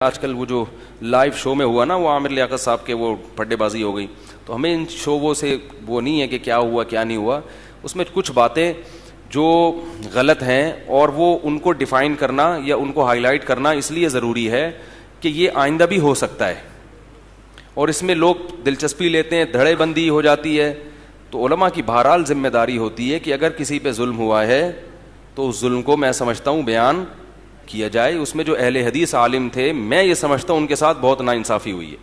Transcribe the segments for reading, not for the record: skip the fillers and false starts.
آج کل وہ جو لائیو شو میں ہوا نا وہ عامر لیاقت صاحب کے وہ پڈے بازی ہو گئی, تو ہمیں ان شووں سے وہ نہیں ہے کہ کیا ہوا کیا نہیں ہوا, اس میں کچھ باتیں جو غلط ہیں اور وہ ان کو ڈیفائن کرنا یا ان کو ہائی لائٹ کرنا اس لیے ضروری ہے کہ یہ آئندہ بھی ہو سکتا ہے, اور اس میں لوگ دلچسپی لیتے ہیں, دھڑے بندی ہو جاتی ہے. تو علماء کی بہرحال ذمہ داری ہوتی ہے کہ اگر کسی پہ ظلم ہوا ہے تو اس ظلم کو میں سمجھتا ہوں بیان کیا جائے. اس میں جو اہل حدیث عالم تھے میں یہ سمجھتا ہوں ان کے ساتھ بہت ناانصافی ہوئی ہے,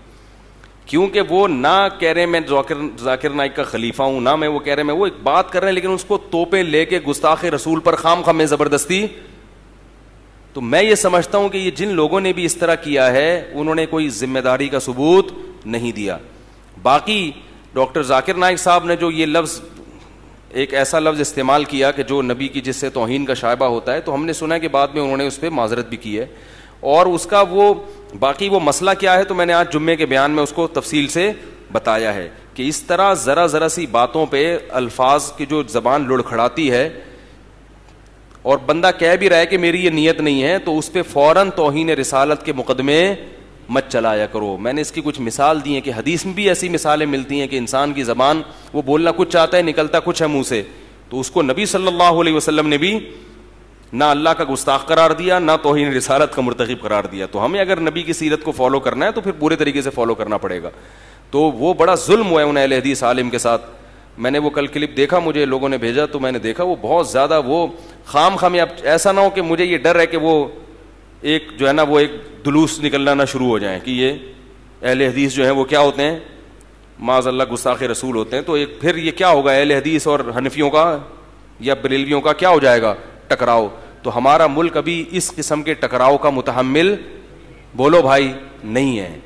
کیونکہ وہ نہ کہہ رہے میں ذاکر نائک کا خلیفہ ہوں, نہ میں وہ کہہ رہے میں وہ ایک بات کر رہے ہیں, لیکن اس کو توپیں لے کے گستاخ رسول پر خام خام میں زبردستی. تو میں یہ سمجھتا ہوں کہ یہ جن لوگوں نے بھی اس طرح کیا ہے انہوں نے کوئی ذمہ داری کا ثبوت نہیں دیا. باقی ڈاکٹر ذاکر نائک صاحب نے جو یہ لفظ ایک ایسا لفظ استعمال کیا کہ جو نبی کی جس سے توہین کا شائبہ ہوتا ہے, تو ہم نے سنا ہے کہ بعد میں انہوں نے اس پہ معذرت بھی کی ہے, اور اس کا وہ باقی وہ مسئلہ کیا ہے تو میں نے آج جمعے کے بیان میں اس کو تفصیل سے بتایا ہے کہ اس طرح ذرا سی باتوں پہ الفاظ کی جو زبان لڑکھڑاتی ہے اور بندہ کہہ بھی رہا ہے کہ میری یہ نیت نہیں ہے, تو اس پہ فوراً توہین رسالت کے مقدمے مت چلایا کرو. میں نے اس کی کچھ مثال دی ہیں کہ حدیث میں بھی ایسی مثالیں ملتی ہیں کہ انسان کی زبان وہ بولنا کچھ چاہتا ہے نکلتا کچھ ہے منہ سے, تو اس کو نبی صلی اللہ علیہ وسلم نے بھی نہ اللہ کا گستاخ قرار دیا نہ توہین رسالت کا مرتکب قرار دیا. تو ہمیں اگر نبی کی سیرت کو فالو کرنا ہے تو پھر پورے طریقے سے فالو کرنا پڑے گا. تو وہ بڑا ظلم ہوا ہے ان اہل حدیث عالم کے ساتھ. میں نے وہ کل کلپ دیکھا, مجھے لوگوں نے بھیجا تو میں نے دیکھا وہ بہت زیادہ وہ خام اب ایسا نہ ہو کہ مجھے یہ ڈر ہے کہ وہ ایک جو ہے نا وہ ایک دلوس نکلنا نہ شروع ہو جائیں کہ یہ اہل حدیث جو ہیں وہ کیا ہوتے ہیں, معاذ اللہ گستاخ رسول ہوتے ہیں. تو ایک پھر یہ کیا ہوگا اہل حدیث اور حنفیوں کا یا بریلویوں کا کیا ہو جائے گا ٹکراؤ. تو ہمارا ملک ابھی اس قسم کے ٹکراؤ کا متحمل بولو بھائی نہیں ہے.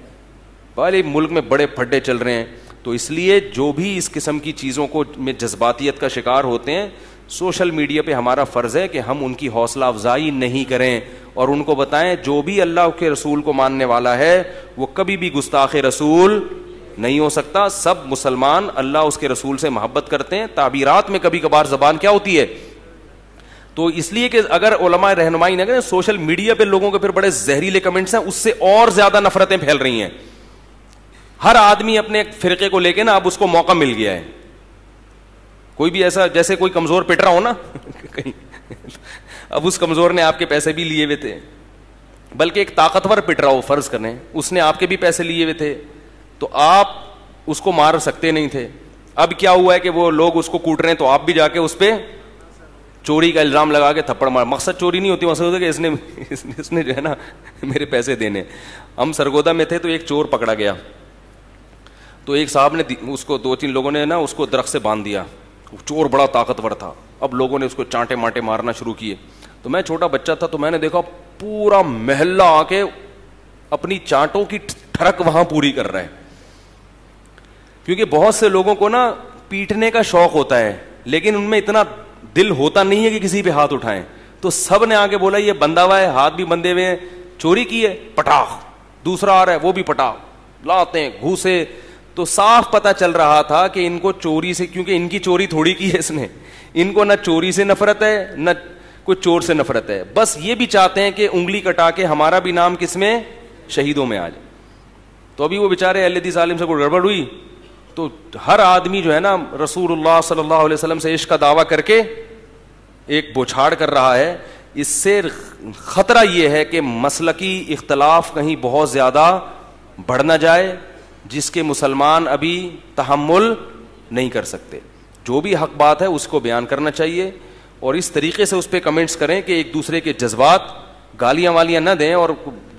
بھائی ملک میں بڑے پھڈے چل رہے ہیں, تو اس لیے جو بھی اس قسم کی چیزوں کو میں جذباتیت کا شکار ہوتے ہیں, سوشل میڈیا پہ ہمارا فرض ہے کہ ہم ان کی حوصلہ افزائی نہیں کریں اور ان کو بتائیں جو بھی اللہ کے رسول کو ماننے والا ہے وہ کبھی بھی گستاخ رسول نہیں ہو سکتا. سب مسلمان اللہ اس کے رسول سے محبت کرتے ہیں. تعبیرات میں کبھی کبھار زبان کیا ہوتی ہے, تو اس لیے کہ اگر علماء رہنمائی نہ کریں, سوشل میڈیا پہ لوگوں کے پھر بڑے زہریلے کمنٹس ہیں, اس سے اور زیادہ نفرتیں پھیل رہی ہیں. ہر آدمی اپنے فرقے کو لے کے نا اب اس کو موقع مل گیا ہے. کوئی بھی ایسا جیسے کوئی کمزور پٹ رہا ہو نا اب اس کمزور نے آپ کے پیسے بھی لیے ہوئے تھے, بلکہ ایک طاقتور پٹ رہا ہو فرض کریں, اس نے آپ کے بھی پیسے لیے ہوئے تھے, تو آپ اس کو مار سکتے نہیں تھے. اب کیا ہوا ہے کہ وہ لوگ اس کو کوٹ رہے ہیں, تو آپ بھی جا کے اس پہ چوری کا الزام لگا کے تھپڑ مار. مقصد چوری نہیں ہوتی, مقصد ہوتا ہے کہ اس نے جو ہے نا میرے پیسے دینے. ہم سرگودا میں تھے تو ایک چور پکڑا گیا, تو ایک صاحب نے اس کو 2-3 لوگوں نے نا اس کو درخت سے باندھ دیا. چور بڑا طاقتور تھا, اب لوگوں نے اس کو چانٹے مانٹے مارنا شروع کیے. تو میں چھوٹا بچہ تھا, تو میں نے دیکھا پورا محلہ آ کے اپنی چانٹوں کی ٹھڑک وہاں پوری کر رہا ہے, کیونکہ بہت سے لوگوں کو نا پیٹنے کا شوق ہوتا ہے لیکن ان میں اتنا دل ہوتا نہیں ہے کہ کسی پہ ہاتھ اٹھائیں. تو سب نے آگے بولا یہ بندہ ہوا ہے, ہاتھ بھی بندے ہوئے ہیں, چوری کی ہے, پٹاخ. دوسرا آ رہا ہے وہ بھی پٹاخ, لاتے ہیں گھوسے. تو صاف پتہ چل رہا تھا کہ ان کو چوری سے, کیونکہ ان کی چوری تھوڑی کی ہے اس نے, ان کو نہ چوری سے نفرت ہے نہ کوئی چور سے نفرت ہے, بس یہ بھی چاہتے ہیں کہ انگلی کٹا کے ہمارا بھی نام کس میں, شہیدوں میں آ جائے. تو ابھی وہ بیچارے اہل حدیث عالم سے کوئی گڑبڑ ہوئی تو ہر آدمی جو ہے نا رسول اللہ صلی اللہ علیہ وسلم سے عشق کا دعویٰ کر کے ایک بوچھاڑ کر رہا ہے. اس سے خطرہ یہ ہے کہ مسلکی اختلاف کہیں بہت زیادہ بڑھ نہ جائے جس کے مسلمان ابھی تحمل نہیں کر سکتے. جو بھی حق بات ہے اس کو بیان کرنا چاہیے, اور اس طریقے سے اس پہ کمنٹس کریں کہ ایک دوسرے کے جذبات گالیاں والیاں نہ دیں, اور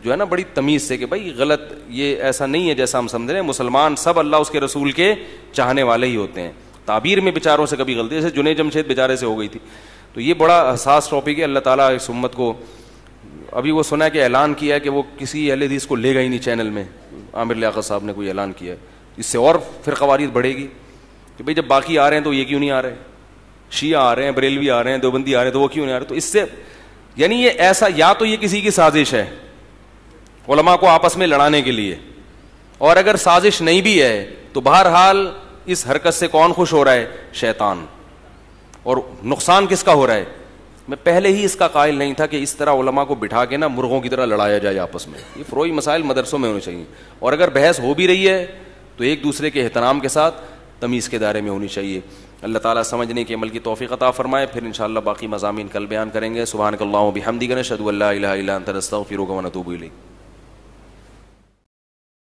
جو ہے نا بڑی تمیز سے کہ بھائی غلط, یہ ایسا نہیں ہے جیسا ہم سمجھ رہے ہیں. مسلمان سب اللہ اس کے رسول کے چاہنے والے ہی ہوتے ہیں. تعبیر میں بیچاروں سے کبھی غلطی, جیسے جنید جمشید بیچارے سے ہو گئی تھی. تو یہ بڑا حساس ٹاپک ہے. اللہ تعالیٰ اس امت کو, ابھی وہ سنا ہے کہ اعلان کیا ہے کہ وہ کسی اہل حدیث کو لے گا ہی نہیں چینل میں. عامر لیاقت صاحب نے کوئی اعلان کیا ہے, اس سے اور فرقواریت بڑھے گی کہ بھئی جب باقی آ رہے ہیں تو یہ کیوں نہیں آ رہے, شیعہ آ رہے ہیں, بریلوی آ رہے ہیں, دیوبندی آ رہے ہیں, تو وہ کیوں نہیں آ رہے. تو اس سے یعنی یہ ایسا, یا تو یہ کسی کی سازش ہے علماء کو آپس میں لڑانے کے لیے, اور اگر سازش نہیں بھی ہے تو بہرحال اس حرکت سے کون خوش ہو رہا ہے, شیطان. اور نقصان کس کا ہو رہا ہے, میں پہلے ہی اس کا قائل نہیں تھا کہ اس طرح علماء کو بٹھا کے نا مرغوں کی طرح لڑایا جائے آپس میں. یہ فروعی مسائل مدرسوں میں ہونے چاہیے, اور اگر بحث ہو بھی رہی ہے تو ایک دوسرے کے احترام کے ساتھ تمیز کے دائرے میں ہونی چاہیے. اللہ تعالیٰ سمجھنے کے عمل کی توفیق عطا فرمائے. پھر انشاءاللہ باقی مضامین کل بیان کریں گے. سبحانک اللہم و بحمدک نشہد ان لا الہ الا انت نستغفرک و نتوب الیک.